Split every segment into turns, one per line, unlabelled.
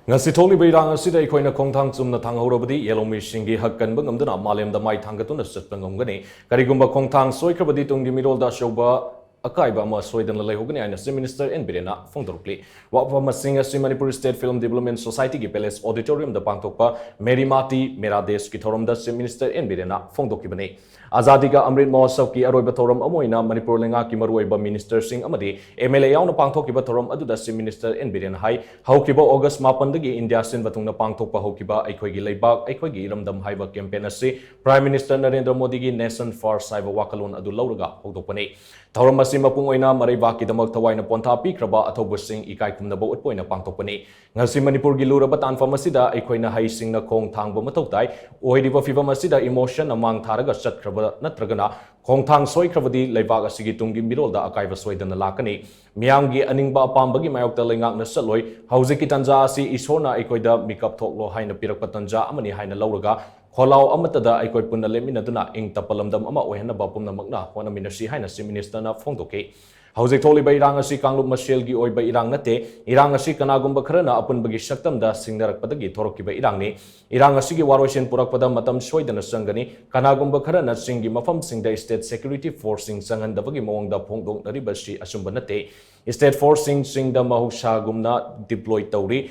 Ngasi thokliba irang asida eikhoina khongthang chumna thanghourabadi yelhoumee shingi hak kanba ngamduna malem da mai thangattuna chatpa ngamgani karigumba khongthang soikrabadi tunggi mirolda shoba akaiba ama soidana leihogani aina Chief Minister N Biren phongdokkhre wapwa masing asi Manipur State Film Development Society ki Palace Auditorium da pangthokpa Meri Mati Mera Desh ki thorom da Chief Minister N Biren phongdokkibani Azadi ka Amrit Mahotsav ki aroiba thorom amoina Manipur lenga ki maruiba minister sing amadi MLA yauna pangthokkiba thorom aduda Chief Minister N Biren hai haukiba August 9 dagi India sin batungna pangthokpa haukiba aikhoigi leibak aikhoigi iramdam haiba campaign asi Prime Minister Narendra Modi gi Nation First haiba wakalon adu lauraga hogdokpani thorom asi mapung oina maraiba ki damak thawaina pontha pikraba athoba sing ikai kumnaba utpoina pangthokpani ngasi Manipur gi luraba tanfam asida aikhoina hai singna khongthang ba mathoktai oidiba fibam asida emotion amang tharaga chatkraba natragana khongthang soikrabadi leibak asigi tunggi mirolda akaiba soidana lakani miyamgi aningba apambagi mayokta lengakna satloi haujiki tanja asi isorna aikoida mikap thoklo haina pirakpa tanja amani haina lauraga kholau amatada aikoi punna leminaduna ing tapalamdam ama ohenna bapumna magna hona minasi haina Chief Minister na phongdokkhre Haujik tholiba irang asi kanglup masiel gi oiba irang nate irang asi kanagumba kharana apunbagi saktamda singnarakpadagi thorokkiba irangni irang asi gi waroisen purakpada matam soidana sangani kanagumba kharana singi mafam singda state security force sing sangandabagi mawangda phongdoknariba si asumba nate state force singda mahusha gumna deploy tawri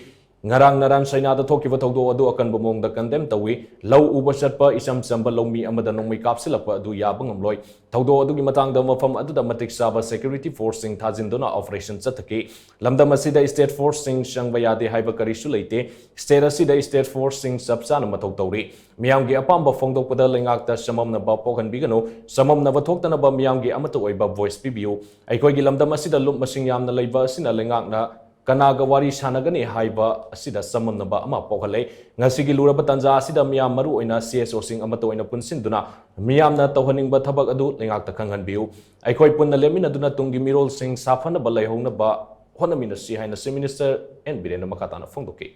ngarang narang saina da thokiba thogdo adu akan bomong da condemn tawi lau uba chatpa isam samba lomi amada nongmi kapsilapa adu yabang amloi thogdo adu gi matang da mafam adu da matik saba security force sing thajindona operation chathaki lamdam asida state force sing sangba yade haiba karisu leite state asida state force sing sabsana mathok tawri miyam gi apamba phongdokpada lengak ta samamna ba pokhan bigano samamna ba thoktana ba miyam gi amata oiba voice pibiu aikoi gi lamdam asida lup masing yamna leiba asina lengak na Kanaga wari sanagani haiba asida samamnaba ama pokhale ngasigi luraba tanja asida miyam maru oina CSO sing amato oina punsinduna miyamna tawhaningba thabak adu lengakta khanghanbiu aikoi punna leminaduna tunggi mirol sing safana ba leihongna ba honamina si haina Chief Minister N Biren makatana phongdokkhre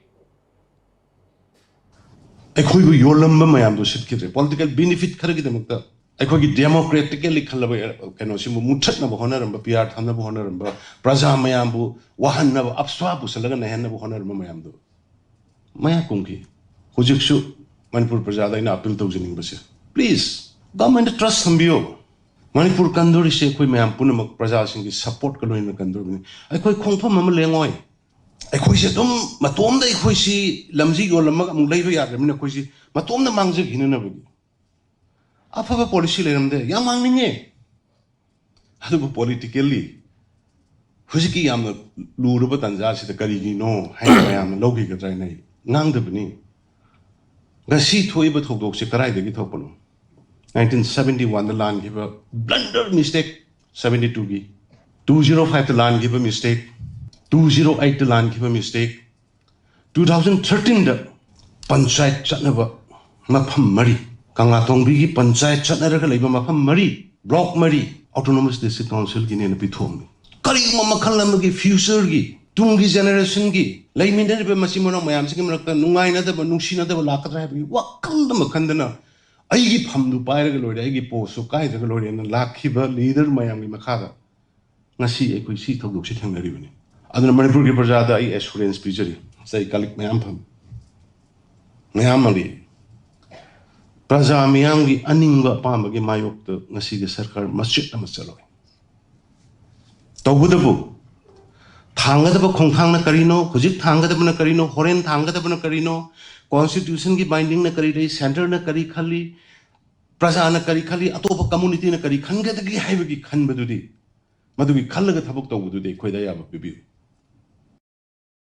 aikoi bu yolamba mayam do sitkire political benefit kharagi अखोगी democratically खलबे कनो सिमु मुथटना बहनरम पियार थाना बहनरम प्रजा मयामबु वहनना अपस्वाबु सलगा नहनना बहनरम मयामदु मया कुंगी हुजिकसु मणिपुर प्रजा दैना appeal तौजनिंग बसे प्लीज गवर्नमेंट ट्रस्ट संबियो मणिपुर कंदोरी से कोई मयाम पुनमक प्रजा सिंगी सपोर्ट कलोइन कंदोरी अखोई खोंफम हम लेंगोय अखोई से तुम मतोम दै अखोई सी लमजी गोलमक अमु लैबो यारम अखोई सी मतोम न मांगजे हिननबगी अफब पॉलिसी लेरमदे याम मांगनिंगे अदुबो पॉलिटिकली हुजिकी याम लुरबा तंजा सिदा करिगिनो हाय याम लौगी गद्राय नै नांगदबनी गसी थोइबा थोकदोक से कराइदगी थोकपनो 1971 द लान गिव ब्लंडर मिस्टेक 72 गी 205 द लान गिव मिस्टेक 208 द लान गिव मिस्टेक 2013 द पंचायत चनबा मफम मरी Kangatongbi ki panchayat chatnaraga leiba mafam mari block mari autonomous district council ki ne pithomi kari mama khalamagi future gi tungi generation gi leiminde be masimono mayam sing marakta nungai na da nungsina da lakatra bi wakal da makhandana ai gi phamdu pairaga lori ai gi posu kai da lori na lakhiba leader mayam gi makhada ngasi ai koi si thogdok si thangnari bani aduna manipur gi prajada ai assurance pijari sai kalik mayam pham mayam ali प्रजा मियांगी अनिंग पामगे मायोक्त ngasi ge sarkar masjid na masaloi tawbudabu thangadaba khongthang na karino hujik thangadaba na karino horen thangadaba na karino constitution ki binding na kari rei center na kari khali praja na kari khali atopa community na kari khangedagi haibagi khanbadudi madugi khallaga thabuk tawbududi khoida yaba bibi